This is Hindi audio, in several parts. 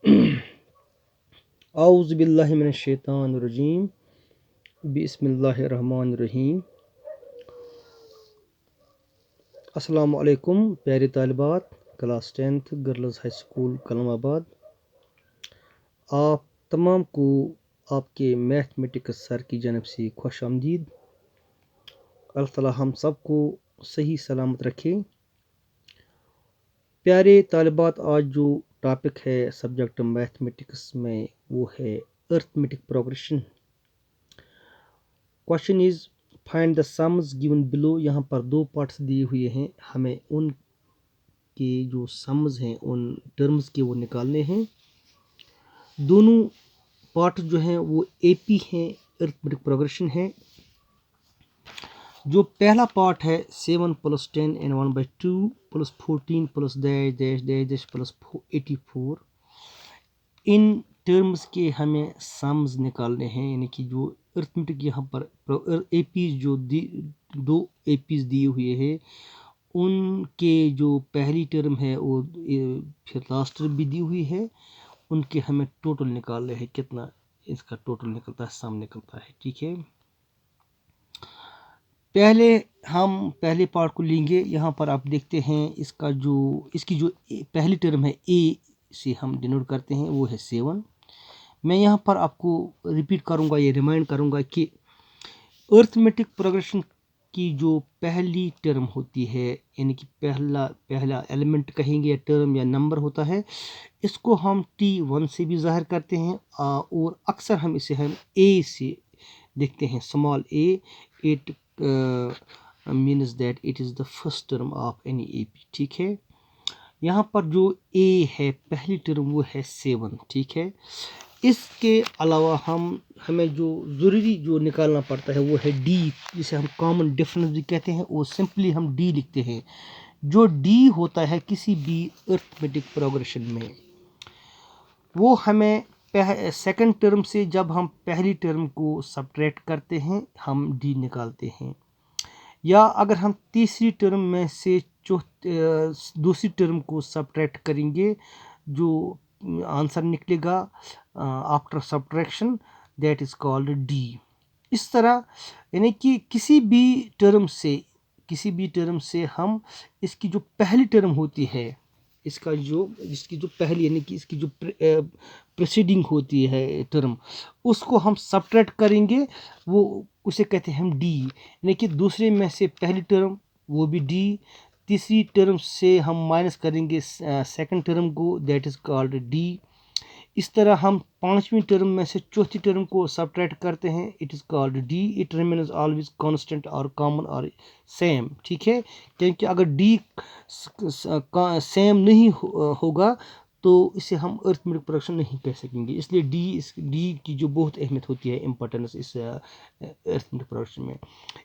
औज़ुबिल्लाहिमिनश्शैतानिर्रजीम बिस्मिल्लाहिर्रहमानिर्रहीम। अस्सलामु अलैकुम प्यारे तालिबात, class 10th girls high school Kalmabad. आप तमाम को आपके मैथमेटिक्स सर की जानब से खुश आमदीद। अल्लाह ताला हम सबको सही सलामत रखे। प्यारे तालिबात, आज जो टॉपिक है सब्जेक्ट मैथमेटिक्स में वो है arithmetic progression. Question is find the sums given below. यहाँ पर दो पार्ट्स दिए हुए हैं, हमें उनके जो सम्स हैं उन टर्म्स के वो निकालने हैं। दोनों पार्ट जो हैं वो एपी हैं, अर्थमेटिक प्रोग्रेशन है। जो पहला पार्ट है 7 + 10 and 1/2 + 14 + dash dash dash dash plus 84, in terms के हमें सम्स निकालने हैं। यानी कि जो अर्थमेटिक यहाँ पर एपीज जो दो एपीज दिए हुए हैं उनके जो पहली टर्म है वो फिर लास्ट टर्म भी दी हुई है, उनके हमें टोटल निकालने हैं। कितना इसका टोटल निकलता है, सम निकलता है। ठीक है, पहले हम पहले पार्ट को लेंगे। यहाँ पर आप देखते हैं इसकी जो पहली टर्म है ए से हम डिनोट करते हैं वो है 7। मैं यहाँ पर आपको रिपीट करूँगा, ये रिमाइंड करूँगा कि अर्थमेटिक प्रोग्रेशन की जो पहली टर्म होती है, यानी कि पहला एलिमेंट कहेंगे या टर्म या नंबर होता है, इसको हम T1 से भी ज़ाहिर करते हैं और अक्सर हम इसे ए से देखते हैं, small A. It means that it is the first term of any AP. ठीक है, यहाँ पर जो ए है पहली टर्म वो है 7। ठीक है, इसके अलावा हमें जो ज़रूरी जो निकालना पड़ता है वो है डी, जिसे हम कॉमन डिफरेंस भी कहते हैं, वो सिंपली हम डी लिखते हैं। जो डी होता है किसी भी अर्थमेटिक प्रोग्रेशन में, वो हमें सेकंड टर्म से जब हम पहली टर्म को सब्ट्रैक्ट करते हैं हम डी निकालते हैं, या अगर हम तीसरी टर्म में से दूसरी टर्म को सब्ट्रैक्ट करेंगे, जो आंसर निकलेगा after subtraction, that is called D. इस तरह यानी कि किसी भी टर्म से हम इसकी जो पहली टर्म होती है, इसकी जो पहली यानी कि इसकी जो प्रीसीडिंग होती है टर्म, उसको हम सब्ट्रैक्ट करेंगे, वो उसे कहते हैं हम डी। यानी कि दूसरे में से पहली टर्म वो भी डी, तीसरी टर्म से हम माइनस करेंगे सेकंड टर्म को, दैट इज़ कॉल्ड डी। इस तरह हम पांचवी टर्म में से चौथी टर्म को सब्ट्रैक्ट करते हैं, it is called D. It remains always constant और कॉमन और सेम। ठीक है, क्योंकि अगर डी सेम नहीं होगा तो इसे हम अर्थमेटिक प्रोग्रेशन नहीं कह सकेंगे। इसलिए डी की जो बहुत अहमियत होती है, इंपॉर्टेंस इस अर्थमेटिक प्रोग्रेशन में।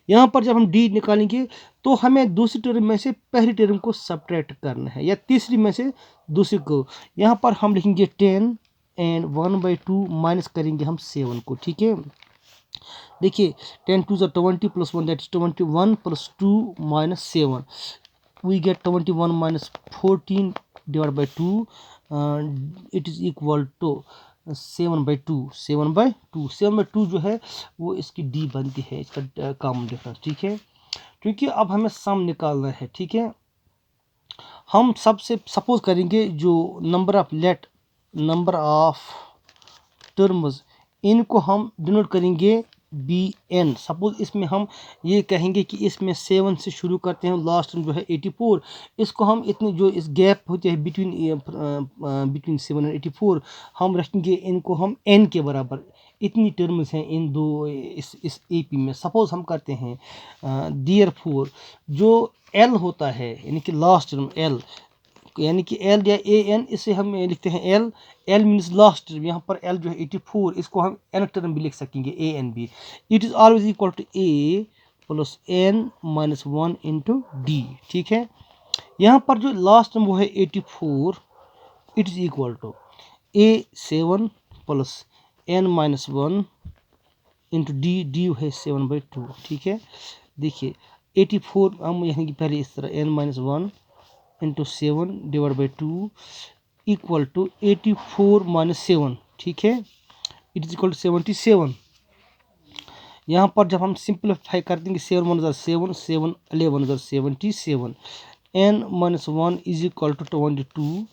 यहाँ पर जब हम डी निकालेंगे तो हमें दूसरी टर्म में से पहली टर्म को सब्ट्रैक्ट करना है, या तीसरी में से दूसरी को। यहाँ पर हम लिखेंगे 10 एंड 1/2 माइनस करेंगे हम 7 को। ठीक है, देखिए 10 2 20 + 1 that is 21 + 2 - 7, we get 21 - 14 divided by 2, it is equal to 7/2। 7/2 जो है वो इसकी डी बनती है, इसका कॉमन डिफरेंस। ठीक है, क्योंकि अब हमें सम निकालना है। ठीक है, हम सबसे सपोज करेंगे जो नंबर ऑफ टर्म्स, इनको हम डिनोट करेंगे BN। सपोज इसमें हम ये कहेंगे कि इसमें 7 से शुरू करते हैं, लास्ट जो है 84, इसको हम इतने जो इस गैप होते हैं बिटवीन 7 और 84, हम रखेंगे इनको हम N के बराबर। इतनी टर्म्स हैं इन दो इस AP में। सपोज हम करते हैं देयरफॉर जो L होता है, यानी कि लास्ट टर्म L, यानी कि L या AN, इसे हम लिखते हैं L मीन्स लास्ट टर्म। यहाँ पर L जो है 84, इसको हम N टर्म भी लिख सकेंगे, AN भी। It is always equal to A + N - 1 × D। ठीक है, यहाँ पर जो लास्ट टर्म वो है 84, it is equal to A7 + N - 1 × D है 7/2। ठीक है, देखिए 84 हम यहाँ की पहले इस तरह N - 1 × 7 / 2, इक्वल टू 84 माइनस 7, ठीक है, इट इज इक्वल टू 77। यहाँ पर जब हम सिंप्लीफाई कर देंगे 7 1 7 7 11 77, n minus 1 is equal to 22,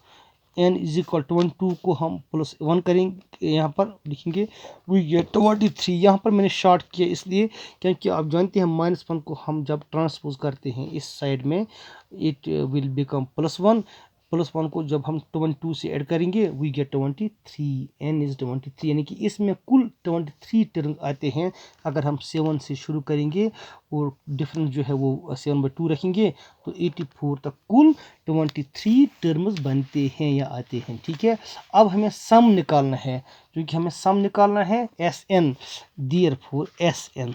n is equal to 22 को हम प्लस 1 करेंगे, यहाँ पर लिखेंगे वी गेट 23। यहाँ पर मैंने शॉर्ट किया इसलिए क्योंकि आप जानते हैं -1 को हम जब ट्रांसपोज करते हैं इस साइड में इट विल बिकम +1, +1 को जब हम 22 से ऐड करेंगे वी गेट 23, n इज 23, यानी कि इसमें कुल 23 टर्म आते हैं। अगर हम 7 से शुरू करेंगे और डिफरेंस जो है वो 7/2 रखेंगे तो 84 तक कुल 23 टर्म्स बनते हैं या आते हैं, ठीक है। अब हमें सम निकालना है, क्योंकि हमें सम निकालना है Sn, therefore Sn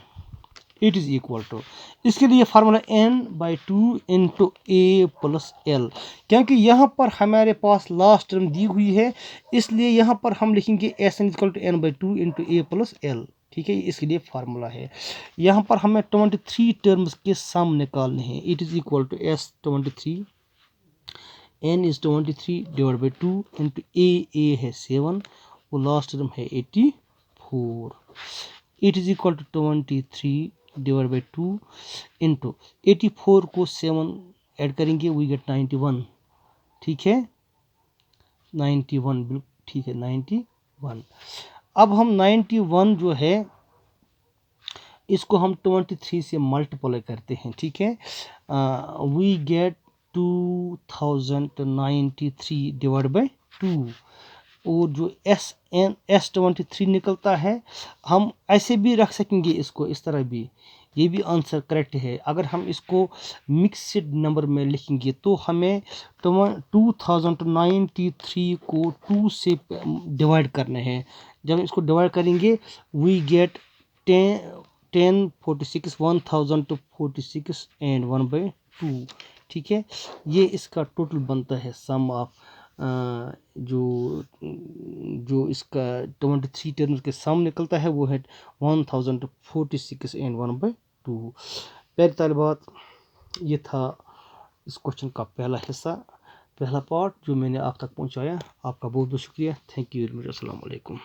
it is equal to, इसके लिए formula n/2 into a plus l, क्योंकि यहाँ पर हमारे पास लास्ट टर्म दी हुई है इसलिए यहाँ पर हम लिखेंगे Sn equal to n/2 into a plus l, ठीक है, इसके लिए फार्मूला है। यहाँ पर हमें 23 टर्म्स के सम निकालने हैं, it is equal to S23, n इज 23 डिवाइड बाई 2 इंटू a है 7 और लास्ट टर्म है 84, it is equal to 23 divide by 2 into 84 को 7 ऐड करेंगे वी गेट 91, ठीक है, 91 बिल्कुल ठीक है 91। अब हम 91 जो है इसको हम 23 से मल्टीप्लाई करते हैं, ठीक है, वी गेट 2093 डिवाइड बाई 2 और जो S23 निकलता है हम ऐसे भी रख सकेंगे इसको, इस तरह भी, ये भी आंसर करेक्ट है। अगर हम इसको मिक्सड नंबर में लिखेंगे तो हमें 2093 को 2 से डिवाइड करना है, जब इसको डिवाइड करेंगे वी गेट 1046 1046 एंड 1/2, ठीक है, ये इसका टोटल बनता है सम ऑफ जो इसका 23 टर्म्स के सम निकलता है वो है 1046 एंड 1/2। प्यारे तालिबात, ये था इस क्वेश्चन का पहला हिस्सा, पहला पार्ट जो मैंने आप तक पहुंचाया। आपका बहुत बहुत शुक्रिया, थैंक यू वेरी मच, अस्सलाम वालेकुम।